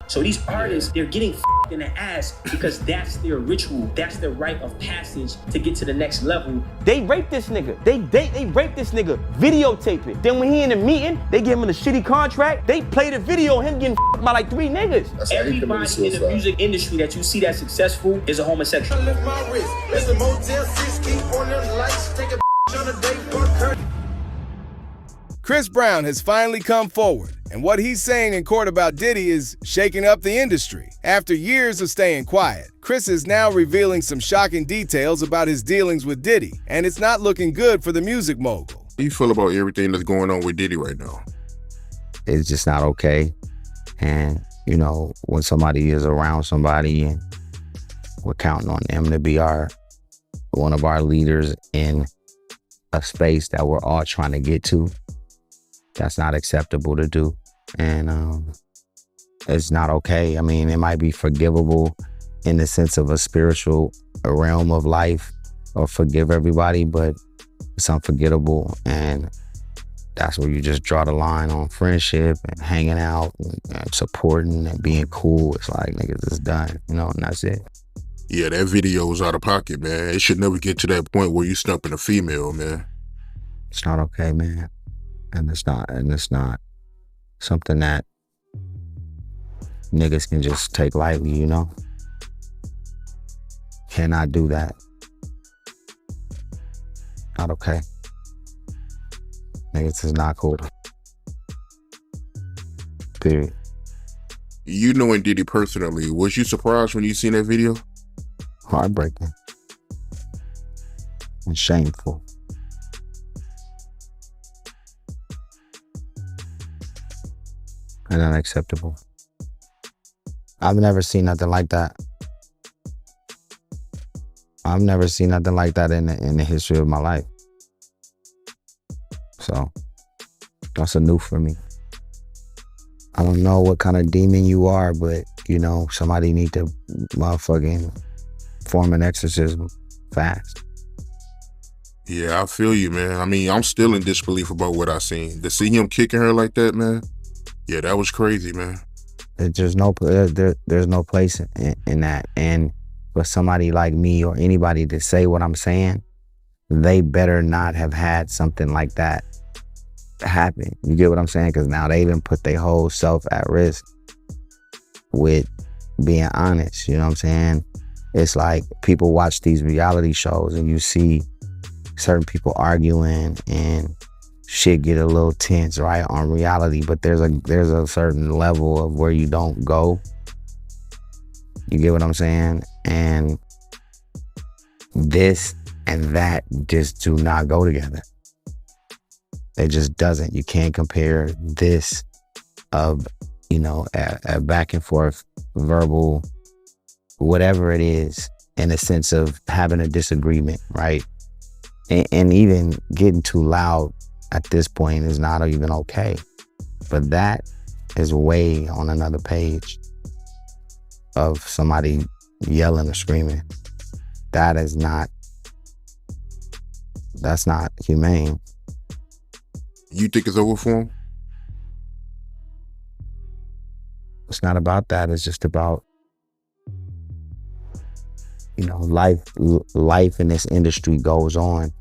So these artists, they're getting f***ed in the ass because that's their ritual. That's their rite of passage to get to the next level. They raped this nigga. They raped this nigga. Videotape it. Then when he in the meeting, they give him a shitty contract. They play the video of him getting f***ed by like 3 niggas. That's everybody in the music industry that you see that's successful is a homosexual. I lift my wrist. Listen, Motel 6, keep on them lights. Take a on a date, fuck her. Chris Brown has finally come forward, and what he's saying in court about Diddy is shaking up the industry. After years of staying quiet, Chris is now revealing some shocking details about his dealings with Diddy, and it's not looking good for the music mogul. How do you feel about everything that's going on with Diddy right now? It's just not okay. And, you know, when somebody is around somebody and we're counting on them to be one of our leaders in a space that we're all trying to get to, that's not acceptable to do. And it's not okay. I mean, it might be forgivable in the sense of a spiritual realm of life or forgive everybody, but it's unforgettable. And that's where you just draw the line on friendship and hanging out and supporting and being cool. It's like, niggas, it's done, you know, and that's it. Yeah, that video was out of pocket, man. It should never get to that point where you stumping a female, man. It's not okay, man. And it's not something that niggas can just take lightly, you know? Cannot do that. Not okay. Niggas is not cool. Period. You knowing Diddy personally, was you surprised when you seen that video? Heartbreaking. And shameful. And unacceptable. I've never seen nothing like that. I've never seen nothing like that in the history of my life. So that's a new for me. I don't know what kind of demon you are, but you know, somebody need to motherfucking form an exorcism fast. Yeah, I feel you, man. I mean, I'm still in disbelief about what I seen. To see him kicking her like that, man, yeah, that was crazy, man. There's no place in that. And for somebody like me or anybody to say what I'm saying, they better not have had something like that happen. You get what I'm saying? Because now they even put their whole self at risk with being honest. You know what I'm saying? It's like people watch these reality shows and you see certain people arguing and shit get a little tense, right, on reality, but there's a certain level of where you don't go. You get what I'm saying? And this and that just do not go together. It just doesn't. You can't compare this of, you know, a back and forth verbal, whatever it is, in a sense of having a disagreement, right? And even getting too loud at this point is not even okay. But that is way on another page of somebody yelling or screaming. That's not humane. You think it's over for him? It's not about that. It's just about, you know, life in this industry goes on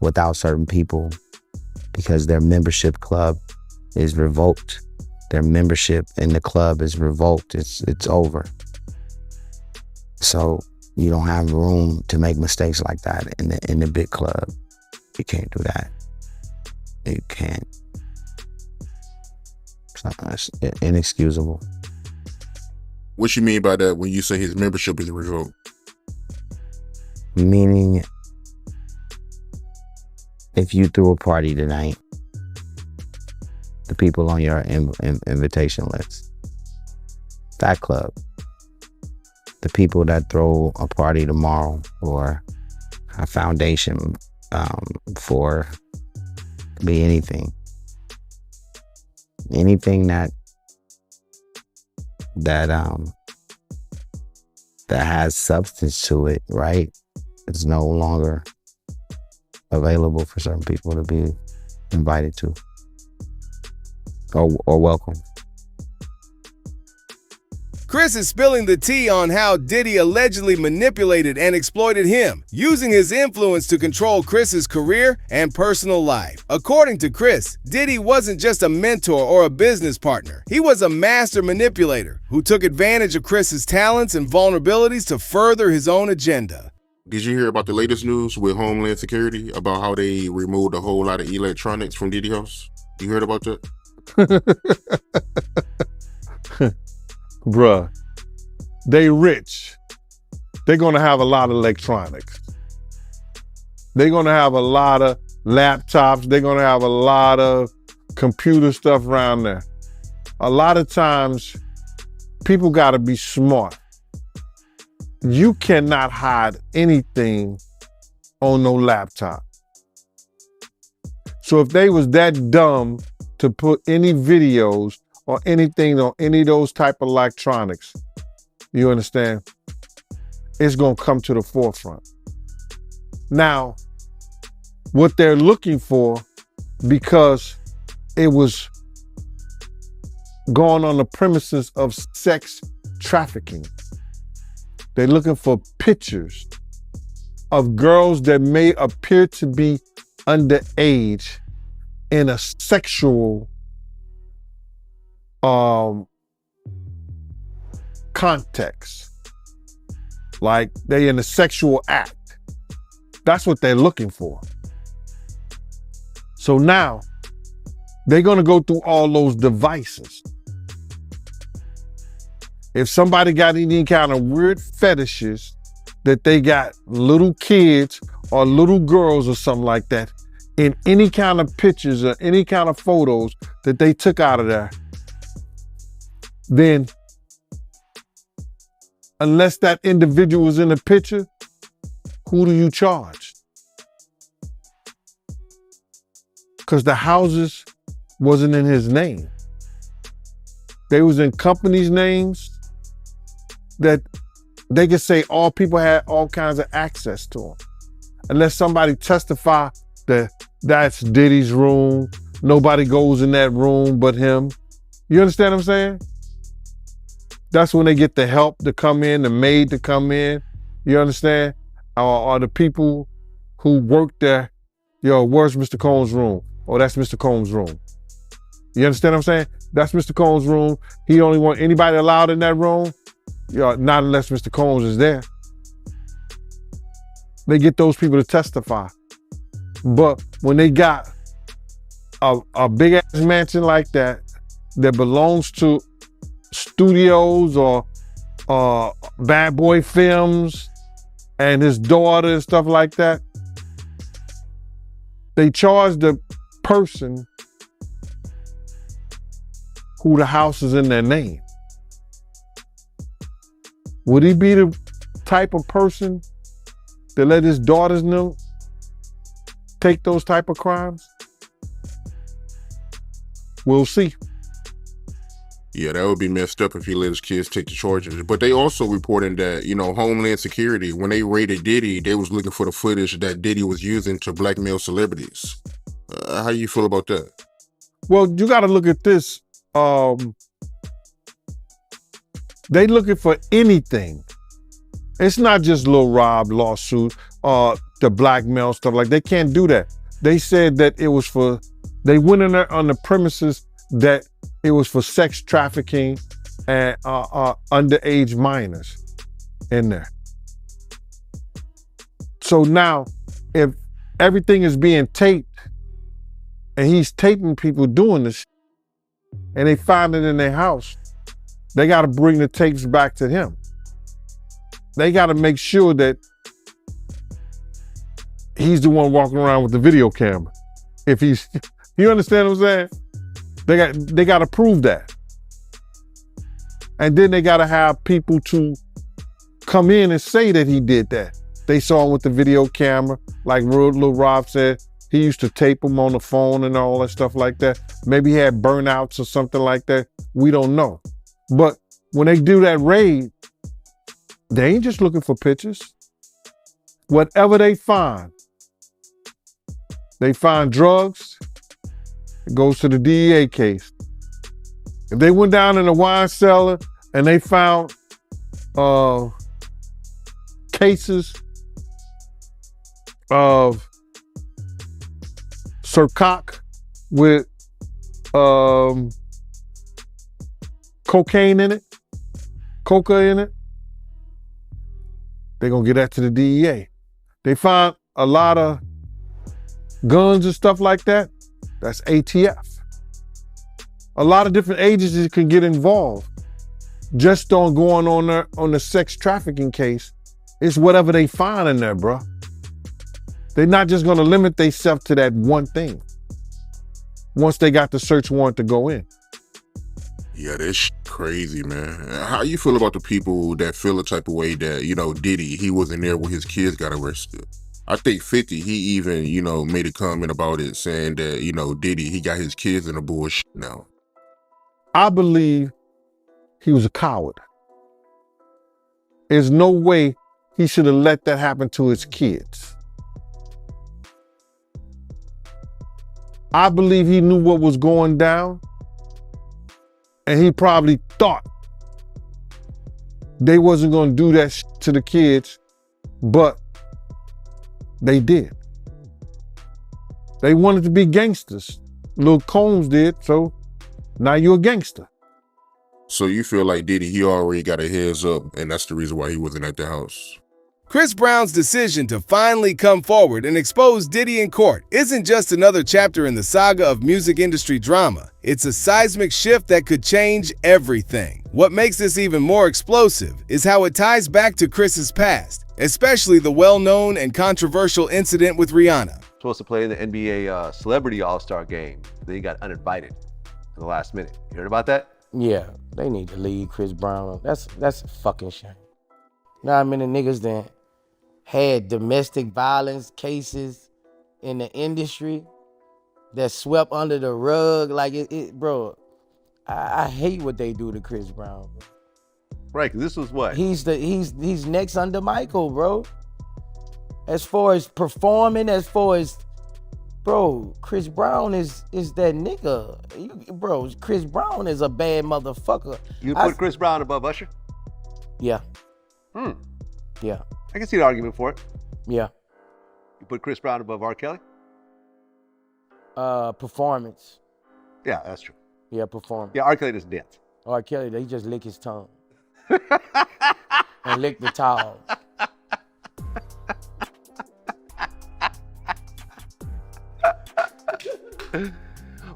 without certain people because their membership club is revoked. Their membership in the club is revoked. It's over. So you don't have room to make mistakes like that in the big club. You can't do that. You can't. It's inexcusable. What you mean by that when you say his membership is revoked? Meaning, if you threw a party tonight, the people on your invitation list, that club, the people that throw a party tomorrow or a foundation for be anything that has substance to it, right? It's no longer available for certain people to be invited to or welcome. Chris is spilling the tea on how Diddy allegedly manipulated and exploited him, using his influence to control Chris's career and personal life. According to Chris, Diddy wasn't just a mentor or a business partner. He was a master manipulator who took advantage of Chris's talents and vulnerabilities to further his own agenda. Did you hear about the latest news with Homeland Security about how they removed a whole lot of electronics from Diddy house? You heard about that? Bruh, they rich. They're gonna have a lot of electronics. They're gonna have a lot of laptops. They're gonna have a lot of computer stuff around there. A lot of times, people gotta be smart. You cannot hide anything on no laptop. So if they was that dumb to put any videos or anything on any of those type of electronics, you understand? It's gonna come to the forefront. Now, what they're looking for, because it was going on the premises of sex trafficking, they're looking for pictures of girls that may appear to be underage in a sexual context. Like they in a sexual act. That's what they're looking for. So now they're gonna go through all those devices. If somebody got any kind of weird fetishes that they got little kids or little girls or something like that in any kind of pictures or any kind of photos that they took out of there, then unless that individual was in the picture, who do you charge? Because the houses wasn't in his name. They was in companies' names that they could say all people had all kinds of access to them. Unless somebody testify that that's Diddy's room, nobody goes in that room but him. You understand what I'm saying? That's when they get the help to come in, the maid to come in. You understand? Or the people who work there, yo, where's Mr. Combs' room? Oh, that's Mr. Combs' room. You understand what I'm saying? That's Mr. Combs' room. He only want anybody allowed in that room? Yo, not unless Mr. Combs is there. They get those people to testify. But when they got a big ass mansion like that belongs to studios or Bad Boy Films and his daughter and stuff like that, they charge the person who the house is in their name. Would he be the type of person that let his daughters know take those type of crimes? We'll see. Yeah, that would be messed up if he let his kids take the charges. But they also reporting that, Homeland Security, when they raided Diddy, they was looking for the footage that Diddy was using to blackmail celebrities. How you feel about that? Well, you got to look at this. They looking for anything. It's not just Lil Rob lawsuit, the blackmail stuff. Like, they can't do that. They said that it was for, they went in there on the premises that it was for sex trafficking and underage minors in there. So now, if everything is being taped and he's taping people doing this and they find it in their house, they got to bring the tapes back to him. They got to make sure that he's the one walking around with the video camera. If he's, you understand what I'm saying? They got to prove that. And then they got to have people to come in and say that he did that. They saw him with the video camera, like Lil Rob said. He used to tape him on the phone and all that stuff like that. Maybe he had burnouts or something like that. We don't know. But when they do that raid, they ain't just looking for pictures. Whatever they find drugs, it goes to the DEA case. If they went down in a wine cellar, and they found cases of Sircock with cocaine in it, coca in it, they're gonna get that to the DEA. They found a lot of guns and stuff like that, that's ATF. A lot of different agencies can get involved just on going on there on the sex trafficking case. It's whatever they find in there, bro. They're not just gonna limit themselves to that one thing once they got the search warrant to go in. Yeah, that's crazy, man. How you feel about the people that feel a type of way that, you know, Diddy, he wasn't there when his kids got arrested? I think 50, he even, you know, made a comment about it saying that, you know, Diddy, he got his kids in the bullshit now. I believe he was a coward. There's no way he should have let that happen to his kids. I believe he knew what was going down, and he probably thought they wasn't gonna do that to the kids, but they did. They wanted to be gangsters. Lil Combs did, so now you're a gangster. So you feel like Diddy, he already got a heads up, and that's the reason why he wasn't at the house? Chris Brown's decision to finally come forward and expose Diddy in court isn't just another chapter in the saga of music industry drama. It's a seismic shift that could change everything. What makes this even more explosive is how it ties back to Chris's past, especially the well-known and controversial incident with Rihanna. Supposed to play in the NBA Celebrity All-Star game. Then he got uninvited in the last minute. You heard about that? Yeah, they need to leave Chris Brown. That's a fucking shame. You know how many niggas then had domestic violence cases in the industry that swept under the rug? Like bro, I hate what they do to Chris Brown, bro. Right, 'cause this was what? He's next under Michael, bro. As far as performing, as far as, bro, Chris Brown is that nigga. Bro, Chris Brown is a bad motherfucker. You put Chris Brown above Usher? Yeah. I Yeah. can see the argument for it. Yeah. You put Chris Brown above R. Kelly? Performance. Yeah, that's true. Yeah, performance. Yeah, R. Kelly doesn't dance. R. Kelly, he just lick his tongue. And lick the towel.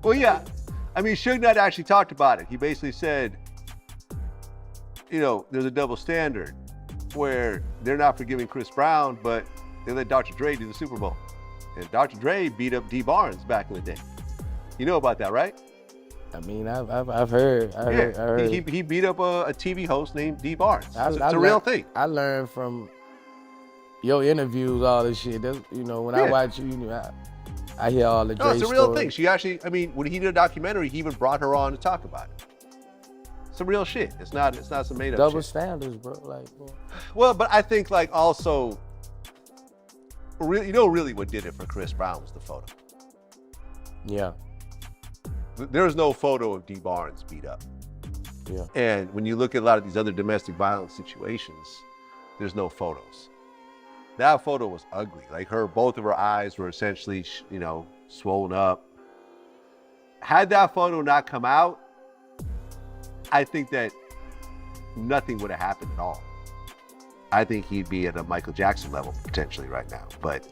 Well, yeah. I mean, Suge Knight actually talked about it. He basically said, you know, there's a double standard where they're not forgiving Chris Brown, but they let Dr. Dre do the Super Bowl. And Dr. Dre beat up D. Barnes back in the day. You know about that, right? I mean, I've heard. I heard. He beat up a TV host named D. Barnes. It's a real thing. I learned from your interviews, all this shit. That's, you know, when I watch you, I hear all the Dre No, it's a real stories. thing. She actually, I mean, when he did a documentary, he even brought her on to talk about it. Some real shit. It's not some made up Double shit. standards, bro. Like, bro. Well, but I think like also, really, you know, really what did it for Chris Brown was the photo. Yeah. There's no photo of D. Barnes beat up. Yeah. And when you look at a lot of these other domestic violence situations, there's no photos. That photo was ugly. Like both of her eyes were essentially, you know, swollen up. Had that photo not come out, I think that nothing would have happened at all. I think he'd be at a Michael Jackson level potentially right now. But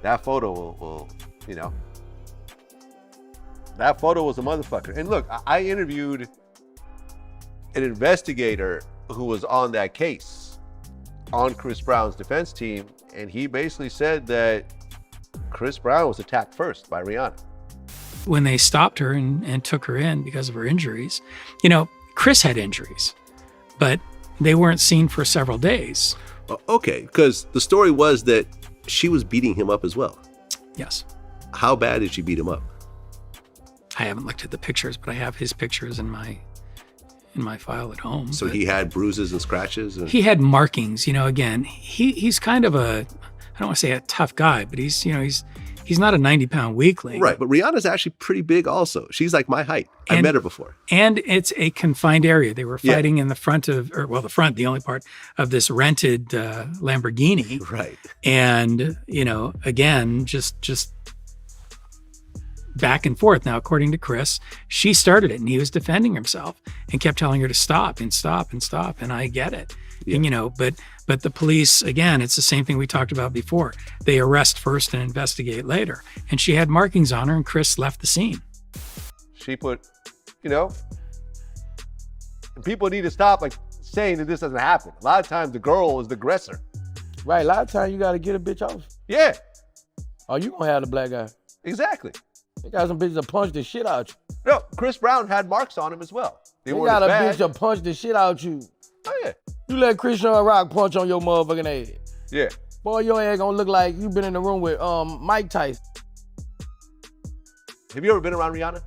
that photo will you know, that photo was a motherfucker. And look, I interviewed an investigator who was on that case on Chris Brown's defense team, and he basically said that Chris Brown was attacked first by Rihanna. When they stopped her and took her in because of her injuries, you know, Chris had injuries, but they weren't seen for several days. Okay, because the story was that she was beating him up as well. Yes. How bad did she beat him up? I haven't looked at the pictures, but I have his pictures in my file at home. So he had bruises and scratches? He had markings, you know, again, he's kind of I don't want to say a tough guy, but he's He's not a 90-pound weakling. Right, but Rihanna's actually pretty big also. She's like my height. I met her before. And it's a confined area. They were fighting in the front of, the only part of this rented Lamborghini. Right. And, you know, again, just back and forth. Now, according to Chris, she started it and he was defending himself and kept telling her to stop and stop and stop. And I get it. And, you know, but the police, again, it's the same thing we talked about before. They arrest first and investigate later. And she had markings on her and Chris left the scene. She put, you know, people need to stop like saying that this doesn't happen. A lot of times the girl is the aggressor. Right, a lot of times you got to get a bitch off. Yeah. Or you gonna have the black guy. Exactly. They got some bitches that punch the shit out you. No, Chris Brown had marks on him as well. They got a bitch that punch the shit out you. Oh, yeah. You let Christian Rock punch on your motherfucking head. Yeah. Boy, your head gonna look like you been in the room with Mike Tyson. Have you ever been around Rihanna?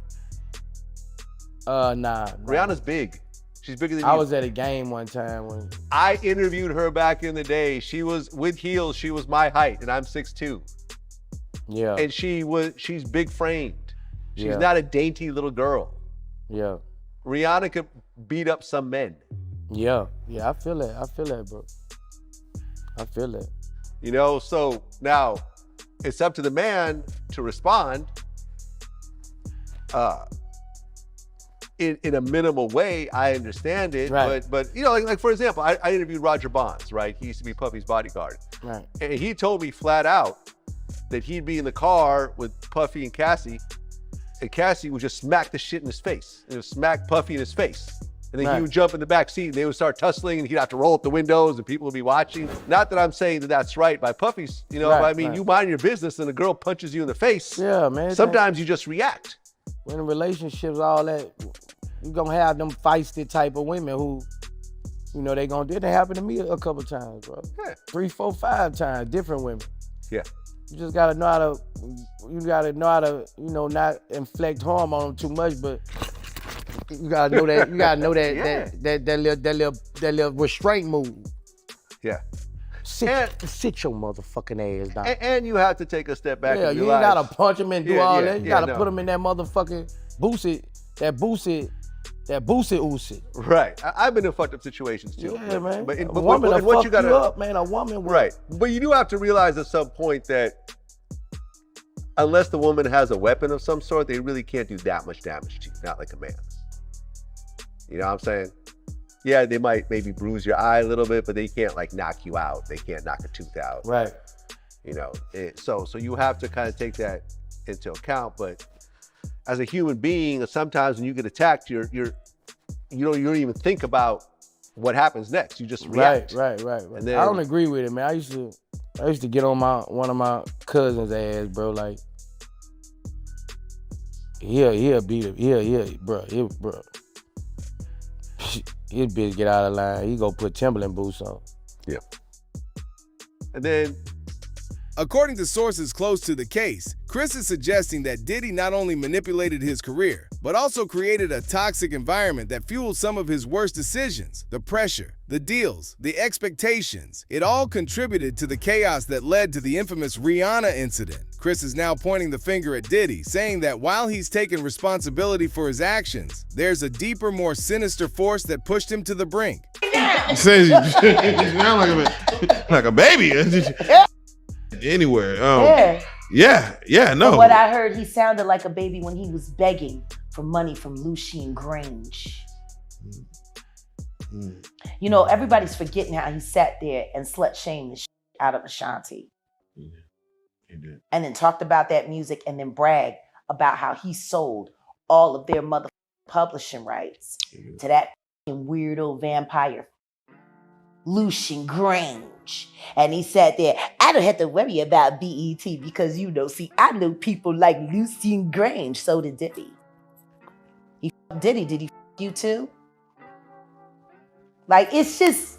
Nah. Rihanna's big. She's bigger than you. I was at a game one time when I interviewed her back in the day. She was with heels. She was my height, and I'm 6'2". Yeah. And she's big framed. She's Yeah. not a dainty little girl. Yeah. Rihanna could beat up some men. Yeah. I feel that. Bro. I feel that. You know, so now it's up to the man to respond in a minimal way. I understand it, Right. but you know, like for example, I interviewed Roger Bonds, right? He used to be Puffy's bodyguard. Right. And he told me flat out that he'd be in the car with Puffy and Cassie would just smack the shit in his face. It would smack Puffy in his face. And then he would jump in the back seat and they would start tussling and he'd have to roll up the windows and people would be watching. Not that I'm saying that that's right by Puffy's, you know, I mean, you mind your business and a girl punches you in the face. Yeah, man. Sometimes you just react. When in relationships, all that, you gonna have them feisty type of women who, you know, it happened to me a couple times, bro. Yeah. 3, 4, 5 times, different women. Yeah. You just gotta know how to, you know, not inflict harm on them too much, but you gotta know that, that little restraint move. Yeah. Sit your motherfucking ass down. And you have to take a step back. Yeah, and you realize, ain't gotta punch him and do all that. You gotta no. put him in that motherfucking boosie. Right. I've been in fucked up situations too. Yeah, man. But a woman will fuck you gotta, you up, man. A woman will. Right. But you do have to realize at some point that unless the woman has a weapon of some sort, they really can't do that much damage to you. Not like a man. You know what I'm saying? Yeah, they might maybe bruise your eye a little bit, but they can't like knock you out. They can't knock a tooth out. Right. You know, so you have to kind of take that into account. But as a human being, sometimes when you get attacked, you don't even think about what happens next. You just react. Right. And then, I don't agree with it, man. I used to get on one of my cousins' ass, bro. Like, he'll beat it. Bro. His bitch get out of line. He go put Timberland boots on. Yeah. And then, according to sources close to the case, Chris is suggesting that Diddy not only manipulated his career, but also created a toxic environment that fueled some of his worst decisions. The pressure, the deals, the expectations, it all contributed to the chaos that led to the infamous Rihanna incident. Chris is now pointing the finger at Diddy, saying that while he's taken responsibility for his actions, there's a deeper, more sinister force that pushed him to the brink. He says you sound like a baby. Anywhere. No. From what I heard, he sounded like a baby when he was begging for money from Lucian Grange. You know, everybody's forgetting how he sat there and slut shamed the shit out of Ashanti. He did. And then talked about that music and then bragged about how he sold all of their mother publishing rights to that weirdo vampire Lucian Grange. And he sat there, I don't have to worry about BET because, you know, see, I know people like Lucian Grange. So did Diddy. He f***ed Diddy. Did he f*** you too? Like, it's just...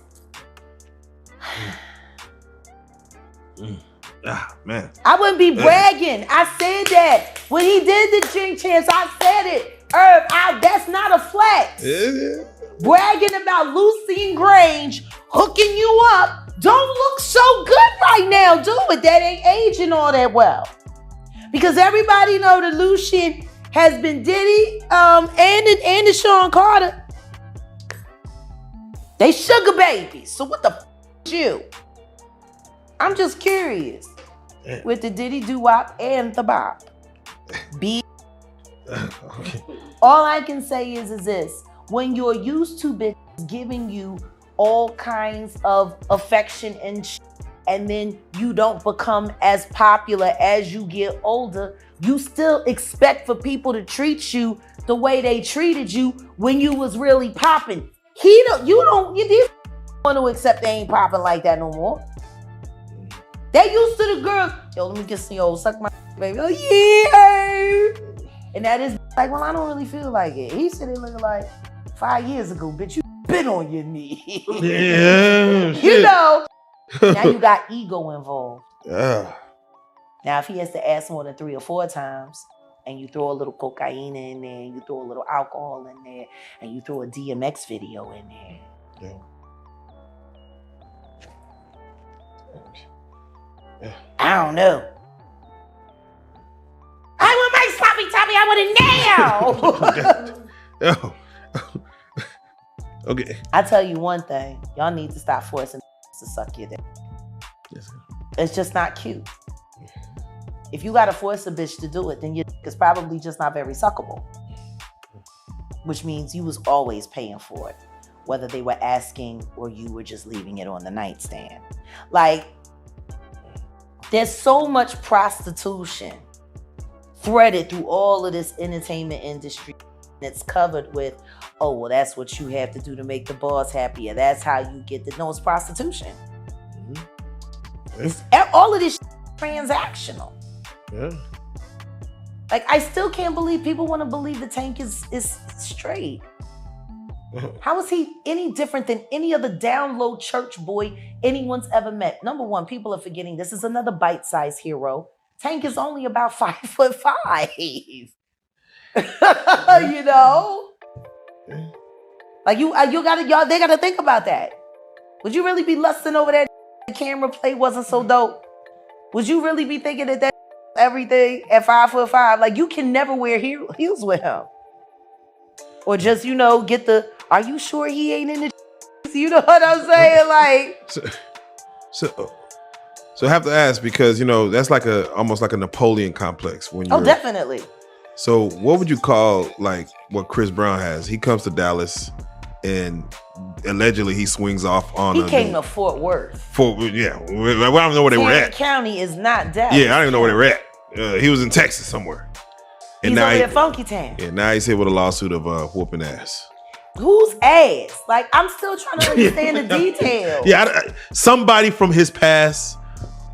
Man. I wouldn't be bragging. I said that. When he did the Ching Chance, I said it. Irv, that's not a flex. Bragging about Lucian Grange hooking you up don't look so good right now, do it. That ain't aging all that well. Because everybody know the Lucian has been Diddy and the Sean Carter. They sugar babies. So what the is you? I'm just curious. With the Diddy doo-wop and the bop. B. Okay. All I can say is this. When you're used to bitches giving you all kinds of affection and then you don't become as popular as you get older, you still expect for people to treat you the way they treated you when you was really popping. You these want to accept they ain't popping like that no more. They used to the girls. Yo, let me get some, suck my baby. Oh yeah. And that is like, well, I don't really feel like it. He said it looking like 5 years ago, bitch, you been on your knee. Yeah. You know. Now you got ego involved. Yeah. Now, if he has to ask more than 3 or 4 times, and you throw a little cocaine in there, and you throw a little alcohol in there, and you throw a DMX video in there. Yeah. Yeah. I don't know. I want my sloppy toppy. I want it now. Okay. I tell you one thing. Y'all need to stop forcing to suck your dick. Yes, sir. It's just not cute. If you gotta force a bitch to do it, then your dick is probably just not very suckable. Which means you was always paying for it, whether they were asking or you were just leaving it on the nightstand. Like, there's so much prostitution threaded through all of this entertainment industry. It's covered with, oh, well, that's what you have to do to make the boss happier. That's how you get the, no, it's prostitution. Mm-hmm. All of this transactional. Yeah. Like, I still can't believe people want to believe the Tank is straight. How is he any different than any other down low church boy anyone's ever met? Number one, people are forgetting this is another bite-sized hero. Tank is only about 5'5". You know? Like they gotta think about that. Would you really be lusting over that the camera play wasn't so dope? Would you really be thinking that everything at 5'5"? Like, you can never wear heels with him. Or just, get the, are you sure he ain't in the you know what I'm saying? Like, so I have to ask, because that's like almost like a Napoleon complex when you're. Oh, definitely. So what would you call like what Chris Brown has? He comes to Dallas and allegedly he swings off on. He came to Fort Worth. Yeah, I don't know where they were at. County is not Dallas. Yeah, I don't even know where they were at. He was in Texas somewhere. And he's now over there, Funky Town. Yeah, now he's here with a lawsuit of whooping ass. Whose ass? Like, I'm still trying to understand the details. Yeah, somebody from his past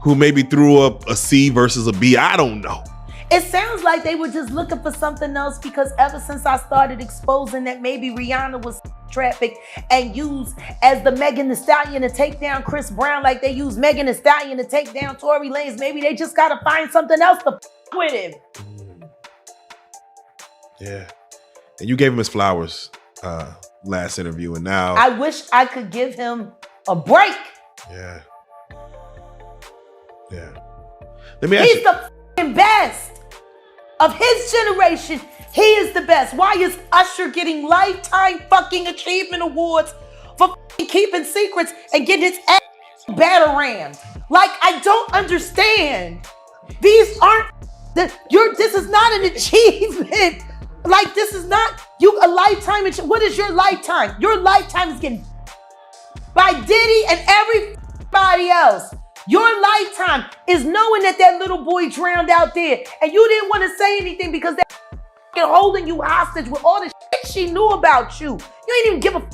who maybe threw up a C versus a B. I don't know. It sounds like they were just looking for something else, because ever since I started exposing that maybe Rihanna was trafficked and used as the Megan Thee Stallion to take down Chris Brown, like they used Megan Thee Stallion to take down Tory Lanez, maybe they just gotta find something else to with him. Yeah. And you gave him his flowers last interview, and now I wish I could give him a break. Yeah. Yeah. Let me ask He's the fucking best. Of his generation, he is the best. Why is Usher getting lifetime fucking achievement awards for keeping secrets and getting his ass battle rammed? Like, I don't understand. These aren't this is not an achievement. Like, this is not a lifetime. What is your lifetime? Your lifetime is getting by Diddy and everybody else. Your lifetime is knowing that little boy drowned out there, and you didn't want to say anything because they're holding you hostage with all the shit she knew about you. You ain't even give a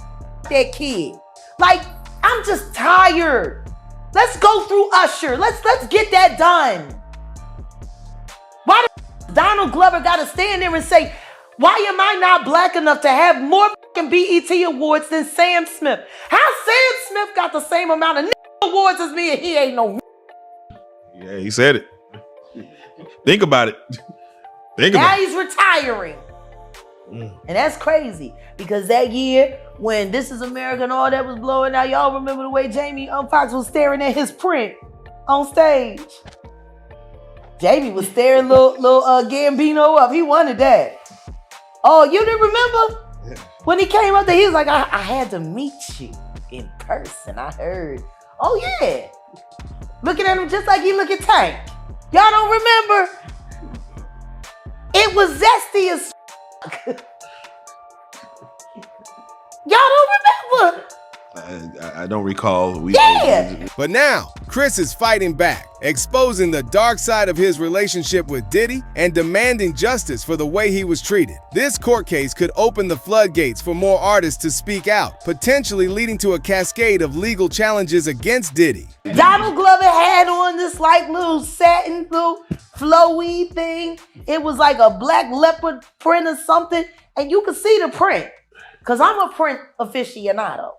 that kid. Like, I'm just tired. Let's go through Usher. Let's get that done. Why does Donald Glover gotta stand there and say, why am I not black enough to have more fucking BET awards than Sam Smith? How Sam Smith got the same amount of awards as me and he ain't no. Yeah, he said it. Think about it. Now he's retiring. And that's crazy, because that year when This Is America and all that was blowing out, y'all remember the way Jamie Foxx was staring at his print on stage. JB was staring little Gambino up. He wanted that. Oh, you didn't remember? When he came up there, he was like, I had to meet you in person. I heard. Oh, yeah. Looking at him just like he look at Tank. Y'all don't remember? It was zesty as Y'all don't remember? I don't recall. Yeah. But now, Chris is fighting back, exposing the dark side of his relationship with Diddy and demanding justice for the way he was treated. This court case could open the floodgates for more artists to speak out, potentially leading to a cascade of legal challenges against Diddy. Donald Glover had on this like little satin, little flowy thing. It was like a black leopard print or something, and you could see the print. Cause I'm a print aficionado.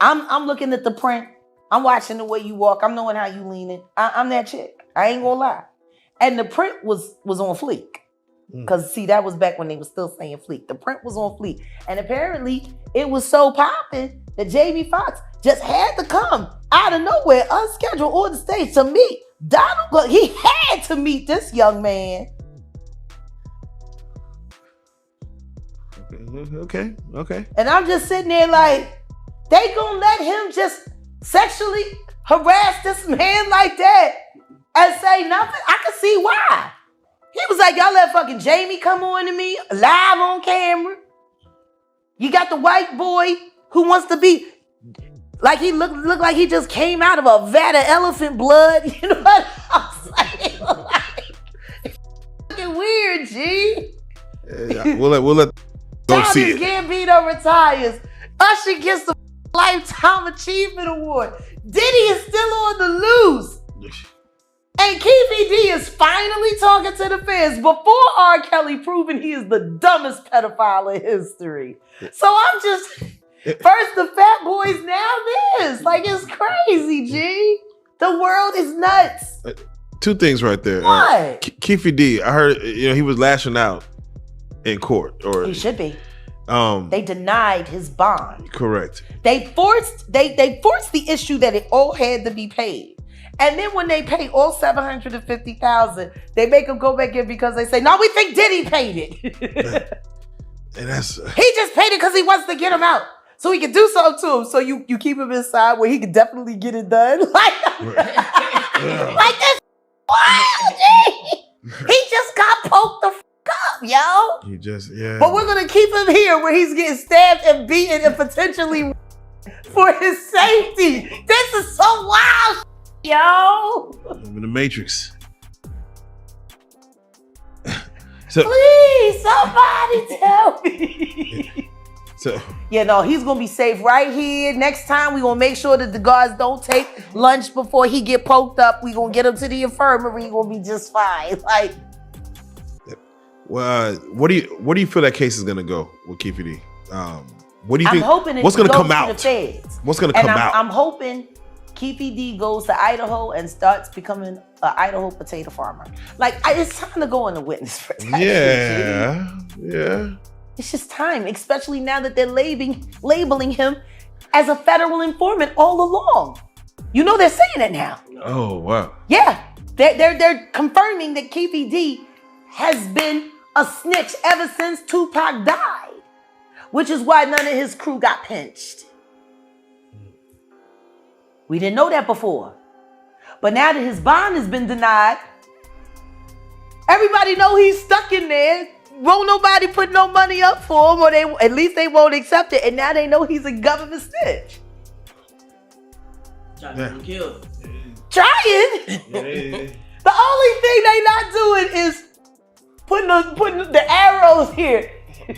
I'm looking at the print. I'm watching the way you walk. I'm knowing how you leaning. I'm that chick. I ain't gonna lie. And the print was on fleek. Cause see, that was back when they were still saying fleek. The print was on fleek. And apparently it was so popping that JB Fox just had to come out of nowhere, unscheduled, on the stage to meet Donald Glover. He had to meet this young man. Okay. And I'm just sitting there like, they gonna let him just sexually harass this man like that and say nothing? I can see why. He was like, y'all let fucking Jamie come on to me live on camera. You got the white boy who wants to be like he look like he just came out of a vat of elephant blood. You know what I'm saying? Like, it's fucking weird, G. We'll let go see it. Gambino retires. Usher gets the Lifetime Achievement Award. Diddy is still on the loose. And Keefy D is finally talking to the fans before R. Kelly proving he is the dumbest pedophile in history. So I'm just, first the fat boys, now this. Like, it's crazy, G. The world is nuts. Two things right there. What? Keefy D, I heard he was lashing out in court. Or He should be. They denied his bond. Correct. They forced the issue that it all had to be paid. And then when they pay all $750,000, they make him go back in because they say, no, we think Diddy paid it. And that's he just paid it because he wants to get him out. So he can do something to him. So you keep him inside where he can definitely get it done. Like this wild, G. He just got poked the up, yo. You just, yeah. But we're gonna keep him here where he's getting stabbed and beaten and potentially for his safety. This is so wild, yo. I'm in the Matrix. So, please, somebody tell me. So yeah, no, he's gonna be safe right here. Next time, we're gonna make sure that the guards don't take lunch before he get poked up. We're gonna get him to the infirmary. He's gonna be just fine. Like, well, what do you feel that case is gonna go with Keefy D? What do you think? I'm hoping what's gonna come to out? The feds. What's gonna come out? I'm hoping Keefy D goes to Idaho and starts becoming an Idaho potato farmer. Like, it's time to go on the witness protection. Yeah. It's just time, especially now that they're labeling him as a federal informant all along. You know they're saying it now. Oh wow. Yeah, they're confirming that Keefy D has been a snitch ever since Tupac died, which is why none of his crew got pinched. We didn't know that before. But now that his bond has been denied, everybody know he's stuck in there. Won't nobody put no money up for him, or at least they won't accept it. And now they know he's a government snitch. Trying to kill him. Trying? The only thing they not doing is putting the arrows here.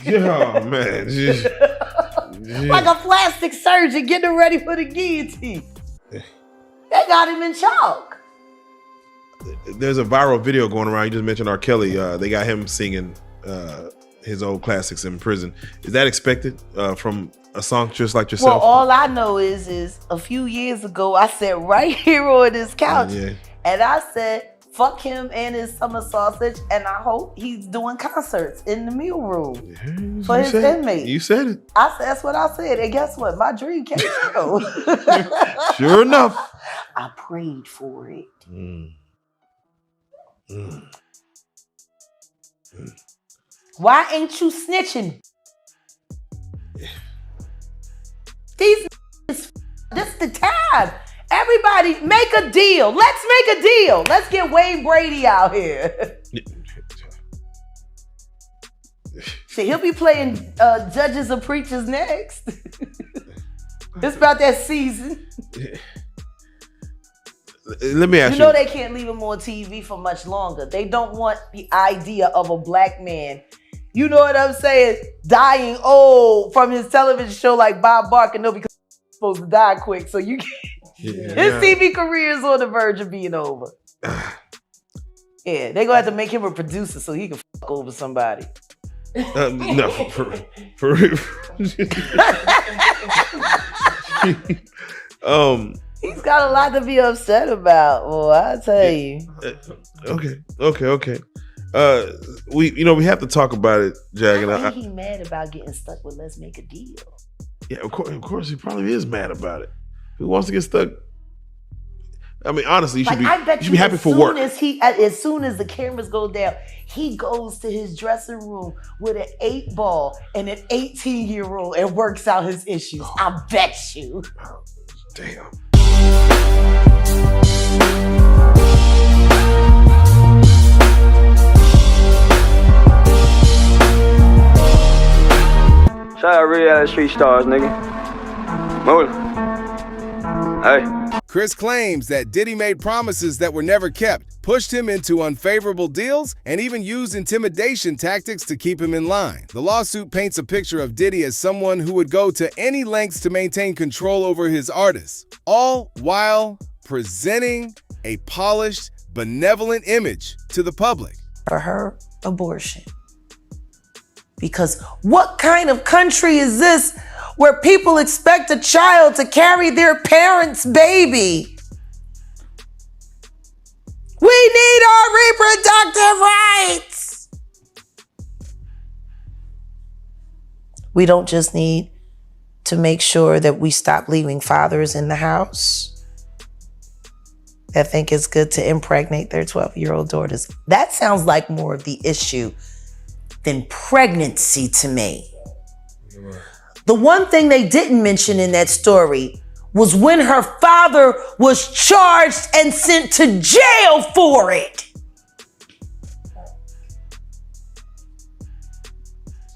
Oh man. Like a plastic surgeon getting ready for the guillotine. They got him in chalk. There's a viral video going around. You just mentioned R. Kelly. They got him singing his old classics in prison. Is that expected from a song just like yourself? Well, all I know is a few years ago, I sat right here on this couch and I said, fuck him and his summer sausage, and I hope he's doing concerts in the meal room for his inmates. You said it. That's what I said. And guess what? My dream came true. Sure enough. I prayed for it. Why ain't you snitching? These this the time. Everybody make a deal. Let's make a deal. Let's get Wayne Brady out here. Shit, he'll be playing Judges or Preachers next. It's about that season. Let me ask you. You know they can't leave him on TV for much longer. They don't want the idea of a black man, you know what I'm saying, dying old from his television show like Bob Barker. No, because he's supposed to die quick. So you can't. His TV career is on the verge of being over. Yeah, they're going to have to make him a producer so he can fuck over somebody. No, for real. He's got a lot to be upset about. Well, I tell you. Okay. We have to talk about it, Jag. I think he's mad about getting stuck with "Let's make a deal." Yeah, of course, he probably is mad about it. Who wants to get stuck? I mean, honestly, you should be happy for work. As soon as the cameras go down, he goes to his dressing room with an 8-ball and an 18-year-old and works out his issues. I bet you. Damn. Shout out really out of Street Stars, nigga. Moolah. Hey. Chris claims that Diddy made promises that were never kept, pushed him into unfavorable deals, and even used intimidation tactics to keep him in line. The lawsuit paints a picture of Diddy as someone who would go to any lengths to maintain control over his artists, all while presenting a polished, benevolent image to the public. For her abortion. Because what kind of country is this where people expect a child to carry their parents' baby? We need our reproductive rights. We don't just need to make sure that we stop leaving fathers in the house that think it's good to impregnate their 12-year-old daughters. That sounds like more of the issue than pregnancy to me. The one thing they didn't mention in that story was when her father was charged and sent to jail for it.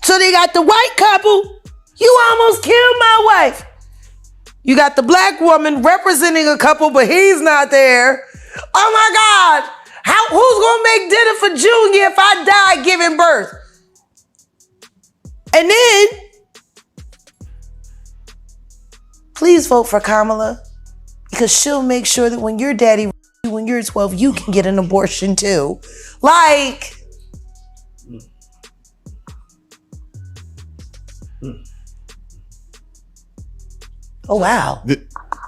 So they got the white couple, you almost killed my wife. You got the black woman representing a couple, but he's not there. Oh my God, who's gonna make dinner for Junior if I die giving birth? And then, please vote for Kamala, because she'll make sure that when your daddy, when you're 12, you can get an abortion too. Like, oh wow.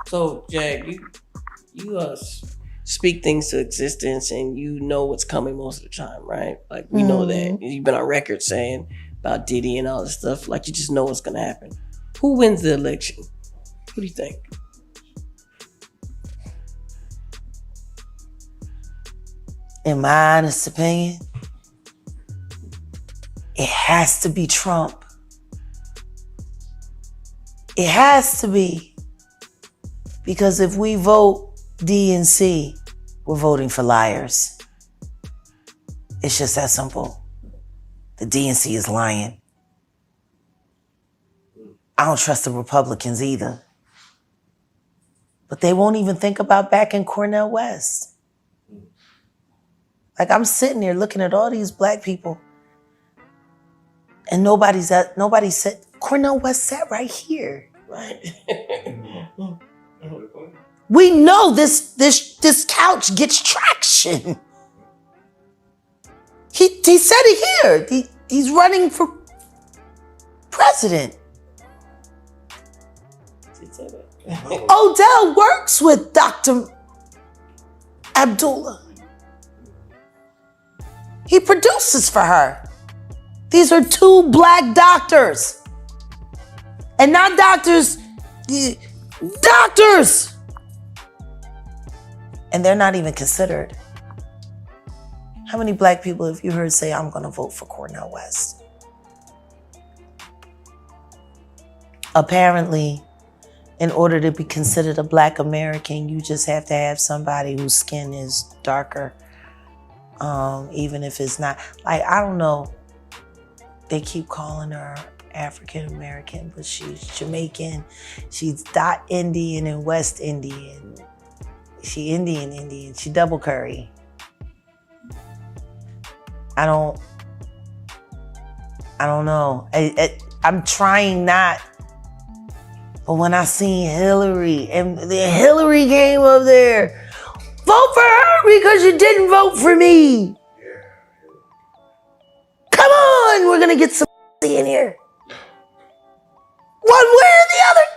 So, Jag, you speak things to existence, and you know what's coming most of the time, right? Like, we know that. You've been on record saying about Diddy and all this stuff. Like, you just know what's gonna happen. Who wins the election? What do you think? In my honest opinion, it has to be Trump. It has to be. Because if we vote DNC, we're voting for liars. It's just that simple. The DNC is lying. I don't trust the Republicans either. But they won't even think about backing Cornel West. Like, I'm sitting there looking at all these black people, and nobody said, Cornel West sat right here. Right. We know this couch gets traction. He said it here. He's running for president. Odell works with Dr. Abdullah. He produces for her. These are two black doctors. And not doctors, doctors! And they're not even considered. How many black people have you heard say, I'm gonna vote for Cornel West? Apparently, in order to be considered a black American, you just have to have somebody whose skin is darker. Even if it's not, like, I don't know, they keep calling her African American, but she's Jamaican. She's dot Indian and West Indian. She Indian. She double curry. I don't know. I'm trying not. But when I seen Hillary and then Hillary came up there, vote for her because you didn't vote for me. Come on, we're gonna get some in here. One way or the other.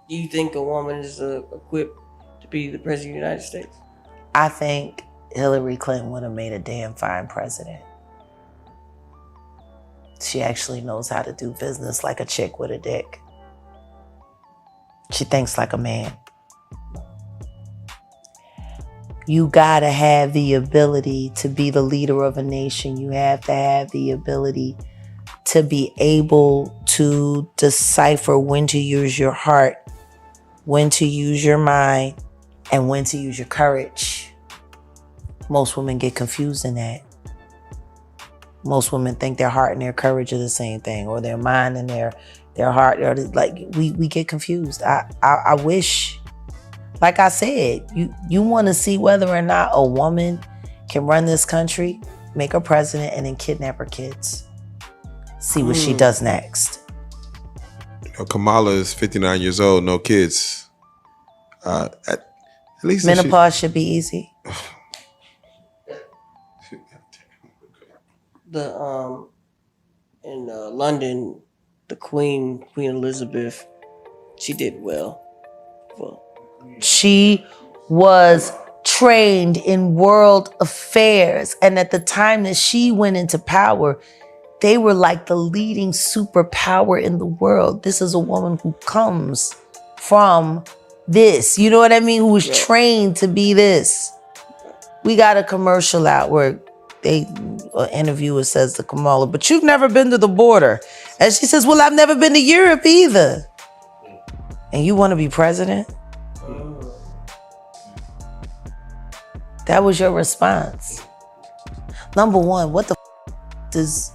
Do you think a woman is equipped to be the president of the United States? I think Hillary Clinton would have made a damn fine president. She actually knows how to do business like a chick with a dick. She thinks like a man. You gotta have the ability to be the leader of a nation. You have to have the ability to be able to decipher when to use your heart, when to use your mind, and when to use your courage. Most women get confused in that. Most women think their heart and their courage are the same thing, or their mind and their heart. Like, we get confused. I wish, like I said, you want to see whether or not a woman can run this country, make her president, and then kidnap her kids. See what she does next. Kamala is 59 years old, no kids. At least menopause should be easy. In London, the Queen Elizabeth, she did well. She was trained in world affairs, and at the time that she went into power, they were like the leading superpower in the world. This is a woman who comes from this, you know what I mean? Who was trained to be this. We got a commercial out where an interviewer says to Kamala, but you've never been to the border. And she says, well, I've never been to Europe either. And you want to be president? That was your response. Number one, what the does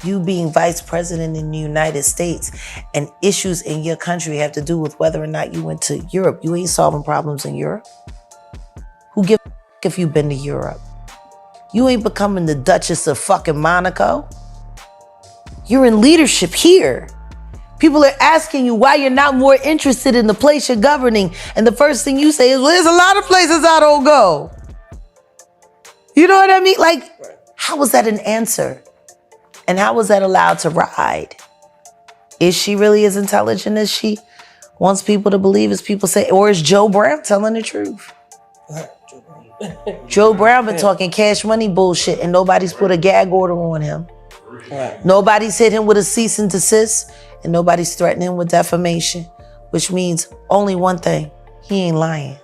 you being vice president in the United States and issues in your country have to do with whether or not you went to Europe? You ain't solving problems in Europe. Who gives a if you've been to Europe? You ain't becoming the Duchess of fucking Monaco. You're in leadership here. People are asking you why you're not more interested in the place you're governing. And the first thing you say is, well, there's a lot of places I don't go. You know what I mean? Like, how was that an answer? And how was that allowed to ride? Is she really as intelligent as she wants people to believe, as people say? Or is Joe Brown telling the truth? Joe Brown been talking cash money bullshit and nobody's put a gag order on him. Nobody's hit him with a cease and desist, and nobody's threatening him with defamation, which means only one thing: he ain't lying.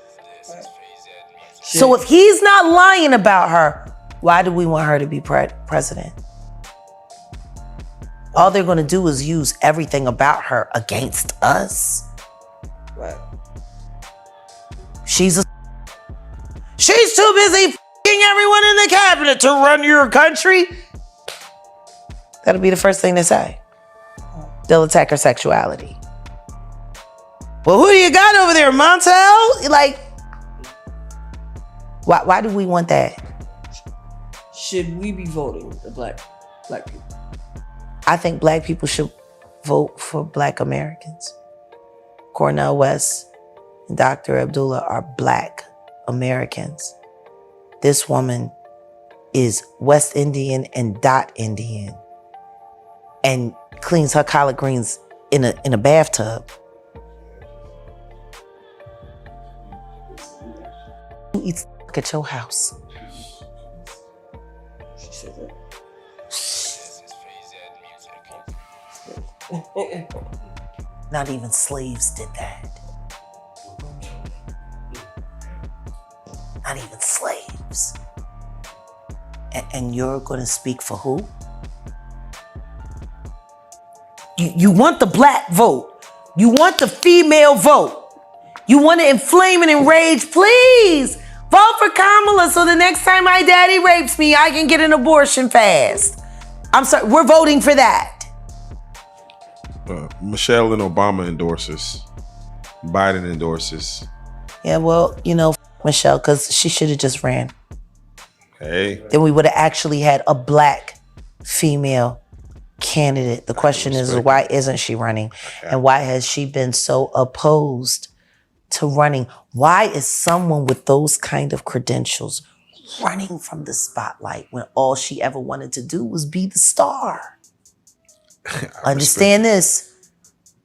So if he's not lying about her, why do we want her to be president? All they're gonna do is use everything about her against us. Right. She's too busy f***ing everyone in the cabinet to run your country. That'll be the first thing they say. They'll attack her sexuality. Well, who do you got over there, Montel? Like, why do we want that? Should we be voting the black people? I think black people should vote for black Americans. Cornel West and Dr. Abdullah are black Americans. This woman is West Indian and dot Indian and cleans her collard greens in a bathtub. Who eats at your house? She said that. Not even slaves did that. And you're going to speak for who? You want the black vote. You want the female vote. You want to inflame and enrage. Please vote for Kamala so the next time my daddy rapes me, I can get an abortion fast. I'm sorry, we're voting for that. Michelle and Obama endorses. Biden endorses. Yeah, well, Michelle, because she should have just ran. Hey. Then we would have actually had a black female candidate. The question is, why isn't she running? And why has she been so opposed to running? Why is someone with those kind of credentials running from the spotlight when all she ever wanted to do was be the star? Understand this.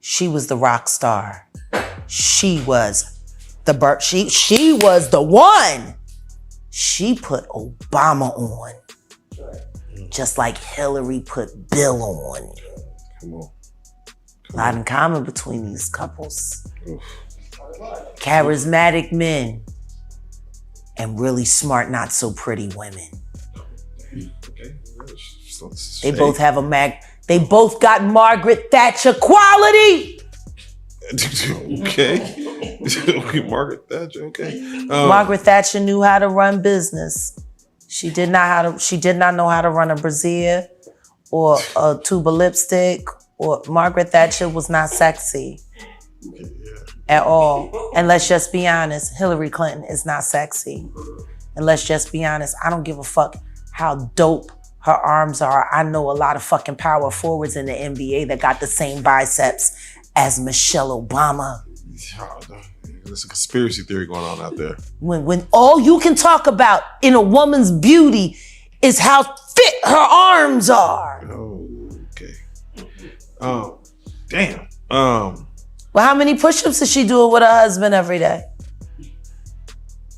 She was the rock star. She was the she was the one. She put Obama on. Just like Hillary put Bill on. Come on. A lot in common between these couples. Charismatic men and really smart, not so pretty women. Okay. They both have they both got Margaret Thatcher quality. Okay. Margaret Thatcher, okay. Margaret Thatcher knew how to run business. She did not know how to run a brassiere or a tube of lipstick. Or Margaret Thatcher was not sexy at all. And let's just be honest, Hillary Clinton is not sexy. And let's just be honest, I don't give a fuck how dope her arms are. I know a lot of fucking power forwards in the NBA that got the same biceps as Michelle Obama. There's a conspiracy theory going on out there. When all you can talk about in a woman's beauty is how fit her arms are. Oh, okay. Damn. Well, how many push-ups is she doing with her husband every day?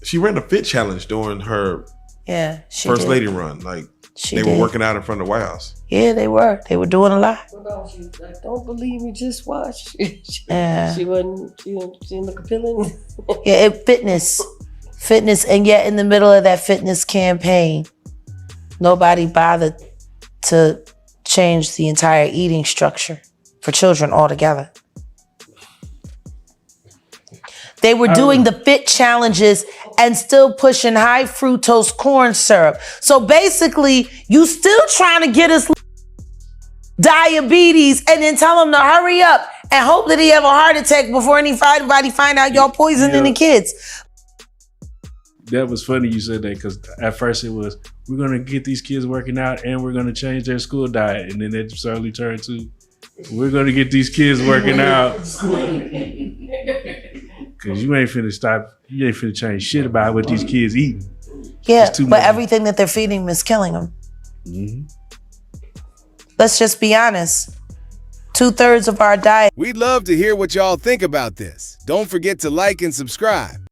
She ran a fit challenge during her first lady run. Like they were working out in front of the White House. Yeah, they were. They were doing a lot. Like, don't believe me, just watch. Yeah. She didn't look appealing. Yeah, fitness, and yet in the middle of that fitness campaign, nobody bothered to change the entire eating structure for children altogether. They were doing the fit challenges and still pushing high fructose corn syrup. So basically, you still trying to get us diabetes and then tell them to hurry up and hope that he have a heart attack before anybody find out y'all poisoning the kids. That was funny you said that, because at first it was, we're going to get these kids working out and we're going to change their school diet. And then it suddenly turned to, we're going to get these kids working out. Because you ain't finna change shit about what these kids eat. Yeah, but everything that they're feeding them is killing them. Mm-hmm. Let's just be honest. 2/3 of our diet. We'd love to hear what y'all think about this. Don't forget to like and subscribe.